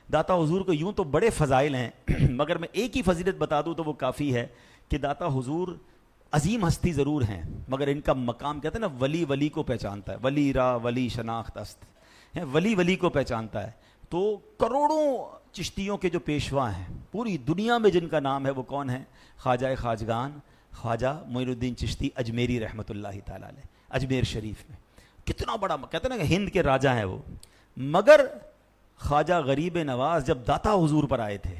داتا حضور کو یوں تو بڑے فضائل ہیں مگر میں ایک ہی فضیلت بتا دوں تو وہ کافی ہے کہ داتا حضور عظیم ہستی ضرور ہیں مگر ان کا مقام کہتے ہیں نا ولی ولی کو پہچانتا ہے، ولی را ولی شناخت است ہے، ولی ولی کو پہچانتا ہے. تو کروڑوں چشتیوں کے جو پیشوا ہیں پوری دنیا میں جن کا نام ہے وہ کون ہیں؟ خواجہ خواجگان خواجہ معین الدین چشتی اجمیری رحمۃ اللہ تعالی علیہ. اجمیر شریف میں کتنا بڑا کہتے ہیں نا کہ ہند کے راجا ہیں وہ. مگر خواجہ غریب نواز جب داتا حضور پر آئے تھے،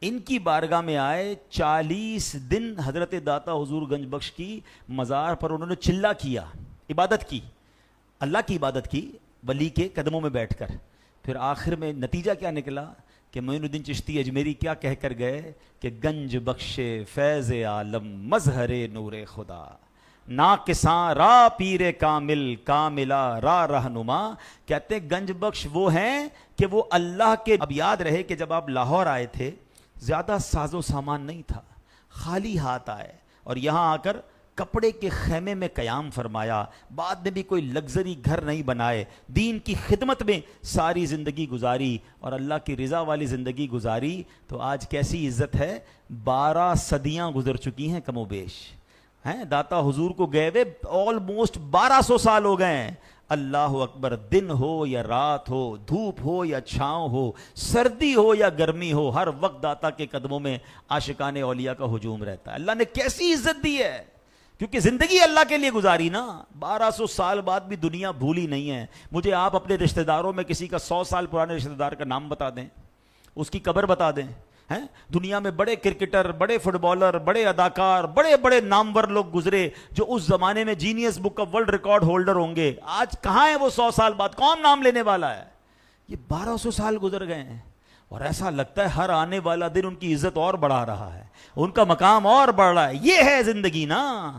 ان کی بارگاہ میں آئے، 40 دن حضرت داتا حضور گنج بخش کی مزار پر انہوں نے چلا کیا، عبادت کی، اللہ کی عبادت کی ولی کے قدموں میں بیٹھ کر. پھر آخر میں نتیجہ کیا نکلا کہ معین الدین چشتی اجمیری کیا کہہ کر گئے کہ گنج بخش فیض عالم مظہر نور خدا، ناقصاں را پیر کامل کاملہ را رہنما. کہتے ہیں گنج بخش وہ ہیں کہ وہ اللہ کے. اب یاد رہے کہ جب آپ لاہور آئے تھے زیادہ ساز و سامان نہیں تھا، خالی ہاتھ آئے اور یہاں آ کر کپڑے کے خیمے میں قیام فرمایا. بعد میں بھی کوئی لگژری گھر نہیں بنائے، دین کی خدمت میں ساری زندگی گزاری اور اللہ کی رضا والی زندگی گزاری. تو آج کیسی عزت ہے، 12 صدیاں گزر چکی ہیں کم و بیش ہیں داتا حضور کو گئے ہوئے، آلموسٹ 1200 سال ہو گئے ہیں. اللہ اکبر. دن ہو یا رات ہو، دھوپ ہو یا چھاؤں ہو، سردی ہو یا گرمی ہو، ہر وقت داتا کے قدموں میں عاشقان اولیاء کا ہجوم رہتا ہے. اللہ نے کیسی عزت دی ہے، کیونکہ زندگی اللہ کے لیے گزاری نا. 1200 سال بعد بھی دنیا بھولی نہیں ہے. مجھے آپ اپنے رشتہ داروں میں کسی کا 100 سال پرانے رشتہ دار کا نام بتا دیں، اس کی قبر بتا دیں. دنیا میں بڑے کرکٹر، بڑے فٹ بالر، بڑے اداکار، بڑے بڑے نامور لوگ گزرے جو اس زمانے میں genius book of world record holder ہوں گے. آج کہاں ہیں وہ 100 سال بعد؟ کون نام لینے والا ہے؟ یہ 1200 سال گزر گئے ہیں اور ایسا لگتا ہے ہر آنے والا دن ان کی عزت اور بڑھا رہا ہے، ان کا مقام اور بڑھ رہا ہے. یہ ہے زندگی نا،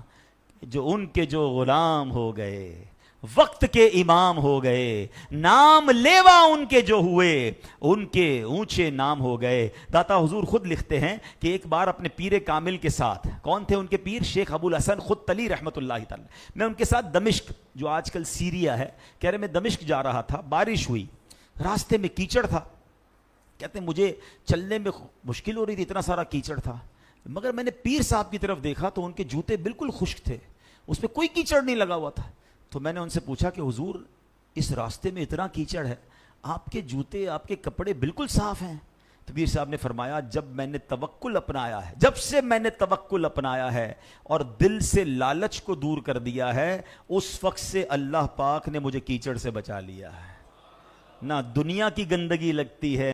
جو ان کے جو غلام ہو گئے، وقت کے امام ہو گئے، نام لیوا ان کے جو ہوئے، ان کے اونچے نام ہو گئے. داتا حضور خود لکھتے ہیں کہ ایک بار اپنے پیر کامل کے ساتھ، کون تھے ان کے پیر؟ شیخ ابو الحسن خدتلی رحمۃ اللہ تعالی. میں ان کے ساتھ دمشق جو آج کل سیریا ہے، کہہ رہے میں دمشق جا رہا تھا، بارش ہوئی، راستے میں کیچڑ تھا. کہتے ہیں مجھے چلنے میں مشکل ہو رہی تھی، اتنا سارا کیچڑ تھا. مگر میں نے پیر صاحب کی طرف دیکھا تو ان کے جوتے بالکل خشک تھے، اس پہ کوئی کیچڑ نہیں لگا ہوا تھا. تو میں نے ان سے پوچھا کہ حضور اس راستے میں اتنا کیچڑ ہے، آپ کے جوتے آپ کے کپڑے بالکل صاف ہیں. تو پیر صاحب نے فرمایا جب میں نے توکل اپنایا ہے، جب سے میں نے توکل اپنایا ہے اور دل سے لالچ کو دور کر دیا ہے، اس وقت سے اللہ پاک نے مجھے کیچڑ سے بچا لیا ہے. نہ دنیا کی گندگی لگتی ہے